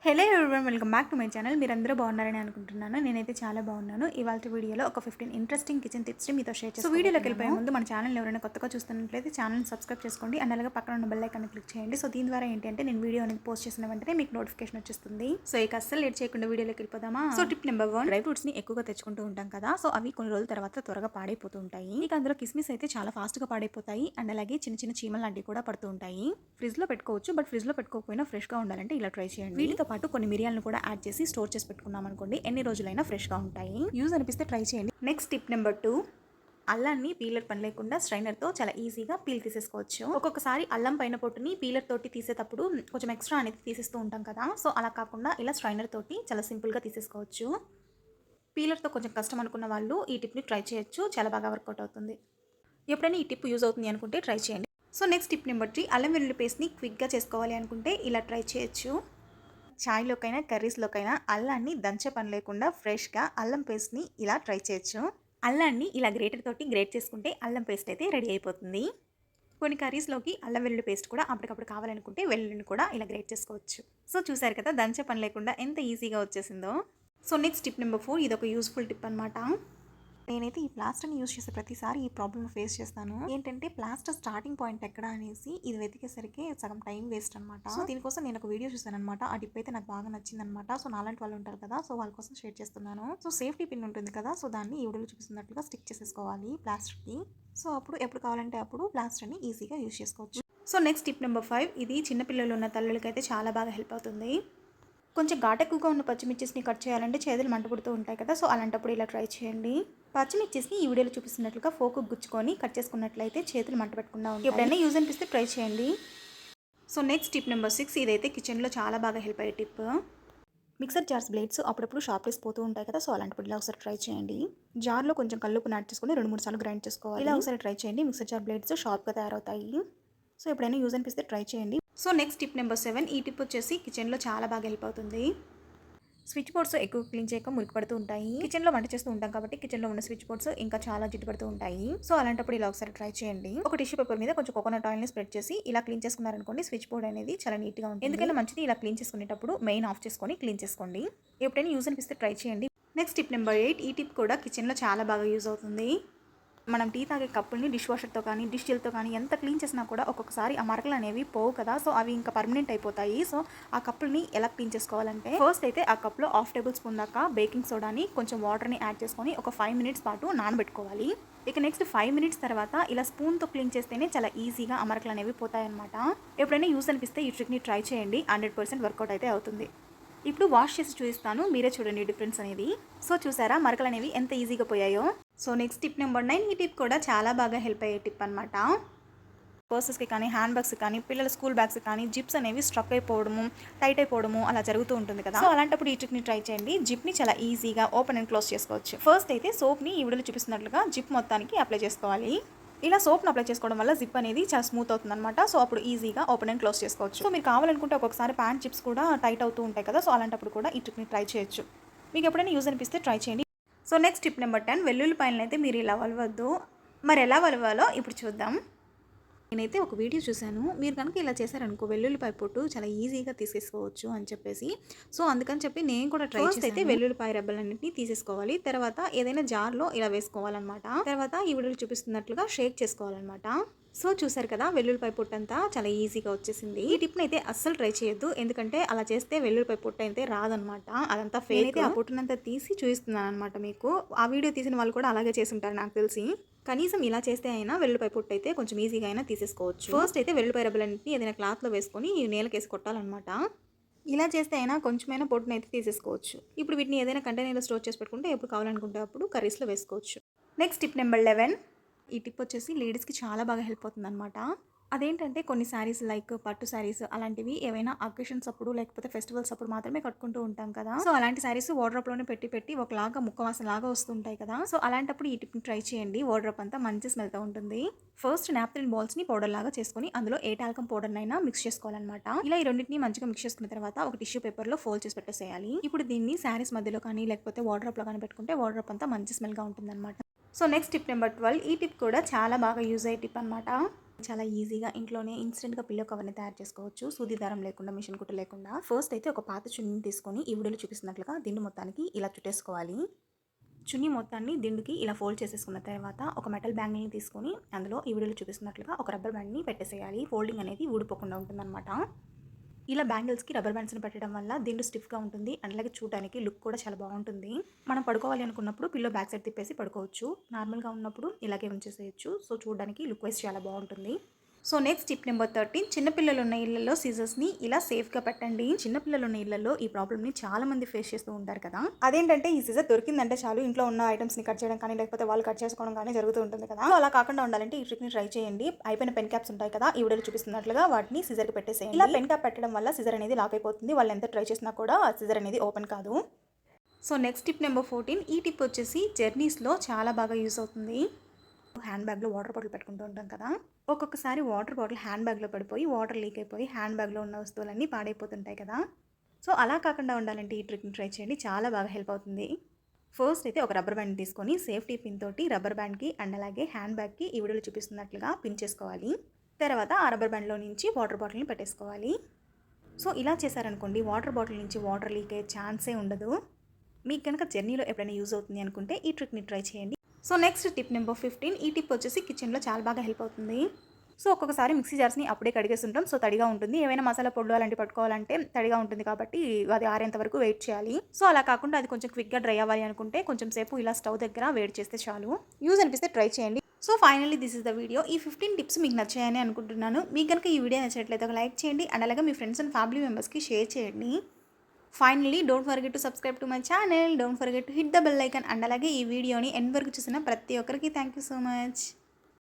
Hello everyone, welcome back to my channel. మీరందరూ బాగున్నారని అనుకుంటున్నాను. నేనైతే చాలా బాగున్నాను. ఇవాళ వీడియోలో ఒక 15 ఇంట్రెస్టింగ్ కిచెన్ టిప్స్ మీతో షేర్ చేస్తాను. సో వీడియోలోకి వెళ్ళిపోయే ముందు మన ఛానల్ ఎవరైనా కొత్తగా చూస్తున్నట్లయితే ఛానల్ సబ్స్క్రైబ్ చేసుకోండి అండ్ అలాగే పక్కన ఉన్న బెల్ ఐకాన్ క్లిక్ చేయండి. సో దీని ద్వారా ఏంటి అంటే నేను వీడియో అనేది పోస్ట్ చేసిన వెంటనే మీకు నోటిఫికేషన్ వచ్చేస్తుంది. సో ఇక అస్సలు లేట్ చేయకుండా వీడియోలోకి వెళ్ళిపోదామా. So tip number 1, dry fruits ని ఎక్కువగా తెచ్చుకుంటూ ఉంటాం కదా. సో అవి కొన్ని రోజుల తర్వాత త్వరగా పాడైపోతూ ఉంటాయి. ఇక అందులో కిస్మిస్ అయితే చాలా ఫాస్ట్ గా పాడైపోతాయి అండ్ అలాగే చిన్న చిన్న చీమలు లాంటివి కూడా పడుతూ ఉంటాయి. ఫ్రిడ్జ్ లో పెట్టుకోవచ్చు, బట్ ఫ్రిడ్జ్ లో పెట్టుకోకపోయినా ఫ్రెష్ గా ఉండాలంటే ఇలా ట్రై చేయండి. వీటితో పాటు కొన్ని మిరియాలను యాడ్ చేసి స్టోర్ చేసి పెట్టుకున్నాం అనుకోండి, ఎన్ని రోజులైనా ఫ్రెష్ గా ఉంటాయి. యూజ్ అనిపిస్తే ట్రై చేయండి. నెక్స్ట్ టిప్ నెంబర్ 2, అల్లాన్ని పీలర్ పని లేకుండా స్ట్రైనర్ తో చాలా ఈజీగా పీల్ తీసేసుకోవచ్చు. ఒక్కొక్కసారి అల్లం పైన పొట్టుని పీలర్ తోటి తీసేటప్పుడు కొంచెం ఎక్స్ట్రా అనేది తీసేస్తూ ఉంటాం కదా. సో అలా కాకుండా ఇలా స్ట్రైనర్ తోటి చాలా సింపుల్ గా తీసేసుకోవచ్చు. పీలర్ తో కొంచెం కష్టం అనుకున్న వాళ్ళు ఈ టిప్ ని ట్రై చేయొచ్చు, చాలా బాగా వర్కౌట్ అవుతుంది. ఎప్పుడైనా ఈ టిప్ యూజ్ అవుతుంది అనుకుంటే ట్రై చేయండి. సో నెక్స్ట్ టిప్ నెంబర్ 3, అల్లం వెల్లుల్లి పేస్ట్ ని క్విక్ గా చేసుకోవాలి అనుకుంటే ఇలా ట్రై చేయొచ్చు. చాయ్లోకైనా కర్రీస్లోకైనా అల్లాన్ని దంచే పని లేకుండా ఫ్రెష్గా అల్లం పేస్ట్ని ఇలా ట్రై చేయొచ్చు. అల్లాన్ని ఇలా గ్రేటర్ తోటి గ్రేట్ చేసుకుంటే అల్లం పేస్ట్ అయితే రెడీ అయిపోతుంది. కొన్ని కర్రీస్లోకి అల్లం వెల్లుల్లి పేస్ట్ కూడా అప్పటికప్పుడు కావాలనుకుంటే వెల్లుల్లిని కూడా ఇలా గ్రేట్ చేసుకోవచ్చు. సో చూసారు కదా, దంచే పని లేకుండా ఎంత ఈజీగా వచ్చేసిందో. సో నెక్స్ట్ టిప్ నెంబర్ 4, ఇది ఒక యూస్ఫుల్ టిప్ అనమాట. నేనైతే ఈ ప్లాస్టర్ని యూజ్ చేసే ప్రతిసారి ఈ ప్రాబ్లమ్ ఫేస్ చేస్తాను. ఏంటంటే ప్లాస్టర్ స్టార్టింగ్ పాయింట్ ఎక్కడ అనేసి ఇది వెతికేసరికి సగం టైం వేస్ట్ అనమాట. సో దీనికోసం నేను ఒక వీడియో చూసాను అనమాట. ఆ టిప్ అయితే నాకు బాగా నచ్చింది అనమాట. సో నాలాంటి వాళ్ళు ఉంటారు కదా, సో వాళ్ళ కోసం షేర్ చేస్తున్నాను. సో సేఫ్టీ పిన్ ఉంటుంది కదా, సో దాన్ని ఈ వీడియోలో చూపిస్తున్నట్లుగా స్టిక్ చేసేసుకోవాలి ప్లాస్టర్కి. సో అప్పుడు ఎప్పుడు కావాలంటే అప్పుడు ప్లాస్టర్ని ఈజీగా యూజ్ చేసుకోవచ్చు. సో నెక్స్ట్ టిప్ నెంబర్ 5, ఇది చిన్నపిల్లలు ఉన్న తల్లులకైతే చాలా బాగా హెల్ప్ అవుతుంది. కొంచెం ఘాటెక్కువగా ఉన్న పచ్చిమిర్చిని కట్ చేయాలంటే చేతులు మంట పుడుతూ ఉంటాయి కదా. సో అలాంటప్పుడు ఇలా ట్రై చేయండి. పచ్చిమిర్చిని ఈ వీడియోలో చూపిస్తున్నట్లుగా ఫోకు గుచ్చుకొని కట్ చేసుకున్నట్లయితే చేతులు మంట పెట్టకుండా ఉంటాయి. ఎప్పుడైనా యూజ్ అనిపిస్తే ట్రై చేయండి. సో నెక్స్ట్ టిప్ నెంబర్ 6, ఇదైతే కిచెన్లో చాలా బాగా హెల్ప్ అయ్యే టిప్. మిక్సర్ జార్స్ బ్లేడ్స్ అప్పుడప్పుడు షార్ప్నెస్ పోతూ ఉంటాయి కదా. సో అలాంటప్పుడు ఇలా ఒకసారి ట్రై చేయండి. జార్లో కొంచెం కల్లుప్పు యాడ్ చేసుకొని 2-3 సార్లు గ్రైండ్ చేసుకోవాలి. ఇలా ఒకసారి ట్రై చేయండి. మిక్సర్ జార్ బ్లేడ్స్ షార్ప్గా తయారవుతాయి. సో ఎప్పుడైనా యూజ్ అనిపిస్తే ట్రై చేయండి. సో నెక్స్ట్ టిప్ నెంబర్ 7, ఈ టిప్ వచ్చేసి కిచెన్లో చాలా బాగా హెల్ప్ అవుతుంది. స్విచ్ బోర్డ్స్ ఎక్కువ క్లీన్ చేయక మురికి పడుతూ ఉంటాయి. కిచెన్లో వంట చేస్తూ ఉంటాం కాబట్టి కిచెన్లో ఉన్న స్విచ్ బోర్డ్స్ ఇంకా చాలా జిడ్డు పడుతూ ఉంటాయి. సో అలాంటప్పుడు ఇలా ఒకసారి ట్రై చేయండి. ఒక టిష్యూ పేపర్ మీద కొంచెం కోకోనట్ ఆయిల్ని స్ప్రెడ్ చేసి ఇలా క్లీన్ చేసుకున్నారనుకోండి, స్విచ్ బోర్డ్ అనేది చాలా నీట్గా ఉంటుంది. ఎందుకైనా మంచిది ఇలా క్లీన్ చేసుకునేటప్పుడు మెయిన్ ఆఫ్ చేసుకొని క్లీన్ చేసుకోండి. ఎప్పుడైనా యూజ్ అనిపిస్తే ట్రై చేయండి. నెక్స్ట్ టిప్ నెంబర్ 8, ఈ టిప్ కూడా కిచెన్లో చాలా బాగా యూజ్ అవుతుంది. మనం టీ తాగే కప్పుల్ని డిష్ వాషర్తో కానీ డిష్ జెల్తో కానీ ఎంత క్లీన్ చేసినా కూడా ఒక్కొక్కసారి ఆ మరకలు అనేవి పోవు కదా. సో అవి ఇంకా పర్మనెంట్ అయిపోతాయి. సో ఆ కప్పుల్ని ఎలా క్లీన్ చేసుకోవాలంటే, ఫస్ట్ అయితే ఆ కప్లో 1/2 టేబుల్ స్పూన్ దాకా బేకింగ్ సోడాని కొంచెం వాటర్ని యాడ్ చేసుకొని ఒక 5 మినిట్స్ పాటు నానబెట్టుకోవాలి. ఇక నెక్స్ట్ 5 మినిట్స్ తర్వాత ఇలా స్పూన్తో క్లీన్ చేస్తేనే చాలా ఈజీగా ఆ మరకలు అనేవి పోతాయన్నమాట. ఎప్పుడైనా యూస్ అనిపిస్తే ఈ ట్రిక్ని ట్రై చేయండి. 100% వర్కౌట్ అయితే అవుతుంది. ఇప్పుడు వాష్ చేసి చూపిస్తాను, మీరే చూడండి డిఫరెన్స్ అనేది. సో చూసారా మరకలు అనేవి ఎంత ఈజీగా పోయాయో. సో నెక్స్ట్ టిప్ నెంబర్ 9, ఈ టిప్ కూడా చాలా బాగా హెల్ప్ అయ్యే టిప్ అనమాట. పర్సెస్కి కానీ హ్యాండ్ బ్యాగ్స్ కానీ పిల్లల స్కూల్ బ్యాగ్స్ కానీ జిప్స్ అనేవి స్ట్రక్ అయిపోవడము, టైట్ అయిపోవడము అలా జరుగుతూ ఉంటుంది కదా. సో అలాంటప్పుడు ఈ ట్రిక్ని ట్రై చేయండి. జిప్ని చాలా ఈజీగా ఓపెన్ అండ్ క్లోజ్ చేసుకోవచ్చు. ఫస్ట్ అయితే సోప్ని ఈ వీడియోలో చూపిస్తున్నట్లుగా జిప్ మొత్తానికి అప్లై చేసుకోవాలి. ఇలా సోప్ను అప్లై చేసుకోవడం వల్ల జిప్ అనేది చాలా స్మూత్ అవుతుంది అనమాట. సో అప్పుడు ఈజీగా ఓపెన్ అండ్ క్లోజ్ చేసుకోవచ్చు. సో మీరు కావాలనుకుంటే ఒక్కొక్కసారి ప్యాంట్ జిప్స్ కూడా టైట్ అవుతూ ఉంటాయి కదా. సో అలాంటప్పుడు కూడా ఈ ట్రిక్ని ట్రై చేయొచ్చు. మీకు ఎప్పుడైనా యూజ్ అనిపిస్తే ట్రై చేయండి. సో నెక్స్ట్ టిప్ నెంబర్ 10, వెల్లుల్లిపాయలను అయితే మీరు ఇలా వలవద్దు. మరి ఎలా వలవాలో ఇప్పుడు చూద్దాం. నేనైతే ఒక వీడియో చూశాను. మీరు కనుక ఇలా చేశారనుకో వెల్లుల్లిపాయ పొట్టు చాలా ఈజీగా తీసేసుకోవచ్చు అని చెప్పేసి. సో అందుకని చెప్పి నేను కూడా ట్రై చేసి అయితే వెల్లుల్లిపాయ రెబ్బలన్నింటినీ తీసేసుకోవాలి. తర్వాత ఏదైనా జార్లో ఇలా వేసుకోవాలన్నమాట. తర్వాత ఈ వీడియోలో చూపిస్తున్నట్లుగా షేక్ చేసుకోవాలన్నమాట. సో చూసారు కదా, వెల్లుల్లిపాయ పొట్టు అంతా చాలా ఈజీగా వచ్చేసింది. ఈ టిప్ని అయితే అస్సలు ట్రై చేయొద్దు, ఎందుకంటే అలా చేస్తే వెల్లుల్లిపాయ పొట్టు అయితే రాదనమాట. అదంతా ఫేక్. అయితే ఆ పొట్టునంతా తీసి చూపిస్తున్నాను అనమాట మీకు. ఆ వీడియో తీసిన వాళ్ళు కూడా అలాగే చేసి ఉంటారు నాకు తెలిసి. కనీసం ఇలా చేస్తే అయినా వెల్లుల్లిపాయ పొట్టు అయితే కొంచెం ఈజీగా అయినా తీసేసుకోవచ్చు. ఫస్ట్ అయితే వెల్లుల్లిపాయ రెబ్బలన్నింటినీ ఏదైనా క్లాత్లో వేసుకొని నేలకేసి కొట్టాలన్నమాట. ఇలా చేస్తే అయినా కొంచెమైనా పొట్టును అయితే తీసేసుకోవచ్చు. ఇప్పుడు వీటిని ఏదైనా కంటైనర్లో స్టోర్ చేసి పెట్టుకుంటే ఎప్పుడు కావాలనుకుంటే అప్పుడు కర్రీస్లో వేసుకోవచ్చు. నెక్స్ట్ టిప్ నెంబర్ 11, ఈ టిప్ వచ్చేసి లేడీస్కి చాలా బాగా హెల్ప్ అవుతుంది అనమాట. అదేంటంటే కొన్ని శారీస్ లైక్ పట్టు శారీస్ అలాంటివి ఏవైనా అకేషన్స్ అప్పుడు లేకపోతే ఫెస్టివల్స్ అప్పుడు మాత్రమే కట్టుకుంటూ ఉంటాం కదా. సో అలాంటి శారీస్ వార్డ్రోబ్లోనే పెట్టి ఒకలాగా ముక్కవాసన లాగా వస్తుంటాయి కదా. సో అలాంటప్పుడు ఈ టిప్ని ట్రై చేయండి. వార్డ్రోబ్ అంతా మంచి స్మెల్తో ఉంటుంది. ఫస్ట్ నాప్థలిన్ బాల్స్ని పౌడర్ లాగా చేసుకొని అందులో ఏ టాల్కమ్ పౌడర్నైనా మిక్స్ చేసుకోవాలన్నమాట. ఇలా ఈ రెండింటిని మంచిగా మిక్స్ చేసుకున్న తర్వాత ఒక టిష్యూ పేపర్లో ఫోల్డ్ చేసి పెట్టేసేయాలి. ఇప్పుడు దీన్ని శారీస్ మధ్యలో కానీ లేకపోతే వార్డ్రోబ్లో కానీ పెట్టుకుంటే వార్డ్రోబ్ అంతా మంచి స్మెల్గా ఉంటుందన్నమాట. సో నెక్స్ట్ టిప్ నెంబర్ 12, ఈ టిప్ కూడా చాలా బాగా యూజ్ అయ్యే టిప్ అనమాట. చాలా ఈజీగా ఇంట్లోనే ఇన్స్టెంట్గా పిల్లో కవర్ని తయారు చేసుకోవచ్చు. సూది దారం లేకుండా, మిషన్ కుట్టు లేకుండా. ఫస్ట్ అయితే ఒక పాత చున్నీని తీసుకొని ఈ వీడియోలో చూపిస్తున్నట్లుగా దిండు మొత్తానికి ఇలా చుట్టేసుకోవాలి. చున్నీ మొత్తాన్ని దిండుకి ఇలా ఫోల్డ్ చేసేసుకున్న తర్వాత ఒక మెటల్ బ్యాంగిల్ని తీసుకొని అందులో ఈ వీడియోలో చూపిస్తున్నట్లుగా ఒక రబ్బర్ బ్యాండ్ని పెట్టేసేయాలి. ఫోల్డింగ్ అనేది ఊడిపోకుండా ఉంటుందన్నమాట. ఇలా బ్యాంగిల్స్కి రబ్బర్ బ్యాండ్స్ని పెట్టడం వల్ల దిండు స్టిఫ్గా ఉంటుంది అండ్ అలాగే చూడడానికి లుక్ కూడా చాలా బాగుంటుంది. మనం పడుకోవాలి అనుకున్నప్పుడు పిల్లో బ్యాక్ సైడ్ తిప్పేసి పడుకోవచ్చు. నార్మల్గా ఉన్నప్పుడు ఇలాగే ఉంచేసేయచ్చు. సో చూడడానికి లుక్ వైజ్ చాలా బాగుంటుంది. సో నెక్స్ట్ టిప్ నెంబర్ 13, చిన్నపిల్లలు ఉన్న ఇళ్లలో సీజర్స్ని ఇలా సేఫ్గా పెట్టండి. చిన్నపిల్లలు ఉన్న ఇళ్లలో ఈ ప్రాబ్లమ్ని చాలా మంది ఫేస్ చేస్తూ ఉంటారు కదా. అదేంటంటే ఈ సీజర్ దొరికిందంటే చాలు ఇంట్లో ఉన్న ఐటమ్స్ని కట్ చేయడం కానీ లేకపోతే వాళ్ళు కట్ చేసుకోవడం కానీ జరుగుతూ ఉంటుంది కదా. సో అలా కాకుండా ఉండాలంటే ఈ ట్రిక్ని ట్రై చేయండి. అయిపోయిన పెన్ క్యాప్స్ ఉంటాయి కదా, ఈ వీడియోలో చూపిస్తున్నట్లుగా వాటిని సీజర్కి పెట్టేసేయండి. ఇలా పెన్ క్యాప్ పెట్టడం వల్ల సీజర్ అనేది లాక్ అయిపోతుంది. వాళ్ళు ఎంత ట్రై చేసినా కూడా సీజర్ అనేది ఓపెన్ కాదు. సో నెక్స్ట్ టిప్ నెంబర్ 14, ఈ టిప్ వచ్చేసి జర్నీస్లో చాలా బాగా యూస్ అవుతుంది. హ్యాండ్ బ్యాగ్లో వాటర్ బాటిల్ పెట్టుకుంటూ ఉంటాం కదా. ఒక్కొక్కసారి వాటర్ బాటిల్ హ్యాండ్ బ్యాగ్లో పడిపోయి వాటర్ లీక్ అయిపోయి హ్యాండ్ బ్యాగ్లో ఉన్న వస్తువులన్నీ పాడైపోతుంటాయి కదా. సో అలా కాకుండా ఉండాలంటే ఈ ట్రిక్ని ట్రై చేయండి, చాలా బాగా హెల్ప్ అవుతుంది. ఫస్ట్ అయితే ఒక రబ్బర్ బ్యాండ్ తీసుకొని సేఫ్టీ పిన్ తోటి రబ్బర్ బ్యాండ్కి అండ్ అలాగే హ్యాండ్ బ్యాగ్కి ఈ వీడియోలో చూపిస్తున్నట్లుగా పిన్ చేసుకోవాలి. తర్వాత ఆ రబ్బర్ బ్యాండ్లో నుంచి వాటర్ బాటిల్ని పెట్టేసుకోవాలి. సో ఇలా చేశారనుకోండి వాటర్ బాటిల్ నుంచి వాటర్ లీక్ అయ్యే ఛాన్సే ఉండదు. మీకు కనుక జర్నీలో ఎప్పుడైనా యూజ్ అవుతుంది అనుకుంటే ఈ ట్రిక్ని ట్రై చేయండి. సో నెక్స్ట్ టిప్ నెంబర్ 15, ఈ టిప్ వచ్చేసి కిచెన్లో చాలా బాగా హెల్ప్ అవుతుంది. సో ఒక్కొక్కసారి మిక్సీ జార్స్ని అప్పుడే కడిగేస్తుంటాం. సో తడిగా ఉంటుంది. ఏమైనా మసాలా పొడులు అలాంటివి పట్టుకోవాలంటే తడిగా ఉంటుంది కాబట్టి అది ఆరేంత వరకు వెయిట్ చేయాలి. సో అలా కాకుండా అది కొంచెం క్విక్గా డ్రై అవ్వాలి అనుకుంటే కొంచెం సేపు ఇలా స్టవ్ దగ్గర వేడి చేస్తే చాలు. యూజ్ అనిపిస్తే ట్రై చేయండి. So finally this is the video. ఈ 15 టిప్స్ మీకు నచ్చాయని అనుకుంటున్నాను. మీకు కనుక ఈ వీడియో నచ్చినట్లయితే ఒక లైక్ చేయండి అండ్ అలాగే మీ ఫ్రెండ్స్ అండ్ ఫ్యామిలీ మెంబర్స్కి షేర్ చేయండి. Finally, don't forget to subscribe to my channel. Don't forget to hit the bell icon and alage ee video ni end varaku chusina prati okkariki thank you so much.